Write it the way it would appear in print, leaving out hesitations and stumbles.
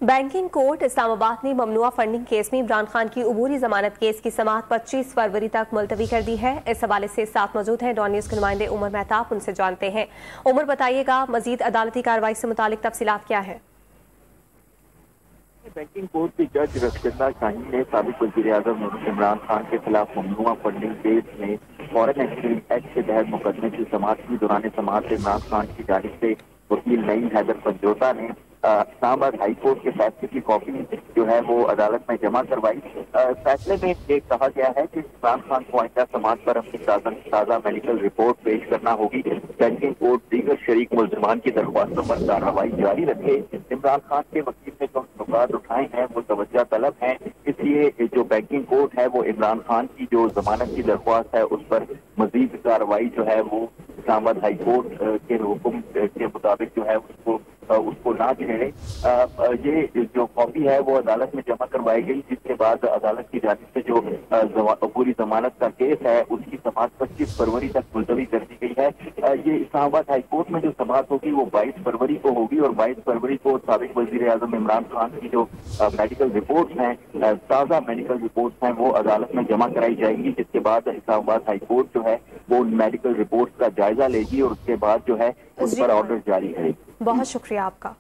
Banking court Islamabad ने ममनुआ funding case में इमरान खान की अबूरी जमानत केस की समाअत 25 फरवरी तक मुलतवी कर दी है। इस हवाले से साथ मौजूद हैं डॉन न्यूज के नुमाइंदे उमर मेहताब, उनसे जानते हैं। उमर, बताइएगा मजीद अदालती कार्रवाई से मुतालिक तफसीलात क्या है? बैंकिंग कोर्ट की जज रशकिंदा शाहीन ने साबिक वज़ीर-ए-आज़म इमरान खान के खिलाफ ममनुआ फंडिंग केस में फॉरेन एक्सचेंज एक्ट के तहत मुकदमे की समाअत की। दौरान समाअत इमरान खान की जानिब से वकील नईम हैदर पंजोता ने इस्लामाबाद हाई कोर्ट के फैसले की कॉपी जो है वो अदालत में जमा करवाई। फैसले में ये कहा गया है कि इमरान खान को आइंदा समाअत पर अपनी ताज़ा मेडिकल रिपोर्ट पेश करना होगी। बैंकिंग कोर्ट दीगर शरीक मुल्ज़िमान की दरख्वास्तों पर कार्रवाई जारी रखे। इमरान खान के वकील ने जो नुकात उठाए हैं वो तवज्जो तलब हैं, इसलिए जो बैंकिंग कोर्ट है वो इमरान खान की जो जमानत की दरख्वास्त है उस पर मजीद कार्रवाई जो है वो इस्लामाबाद हाई कोर्ट के हुक्म के मुताबिक जो है उसको ना छेड़े। ये जो कॉपी है वो अदालत में जमा करवाई गई, जिसके बाद अदालत की जानिब से जो पूरी जमानत का केस है उसकी समाअत 25 फरवरी तक मुलतवी कर दी गई है। ये इस्लामाबाद हाई कोर्ट में जो समाअत होगी वो 22 फरवरी को होगी और 22 फरवरी को साबिक वज़ीर-ए-आज़म इमरान खान की जो मेडिकल रिपोर्ट्स हैं, ताज़ा मेडिकल रिपोर्ट्स हैं, वो अदालत में जमा कराई जाएंगी, जिसके बाद इस्लामाबाद हाई कोर्ट जो है वो मेडिकल रिपोर्ट्स का जायजा लेगी और उसके बाद जो है उस पर ऑर्डर जारी करेगी। बहुत शुक्रिया आपका।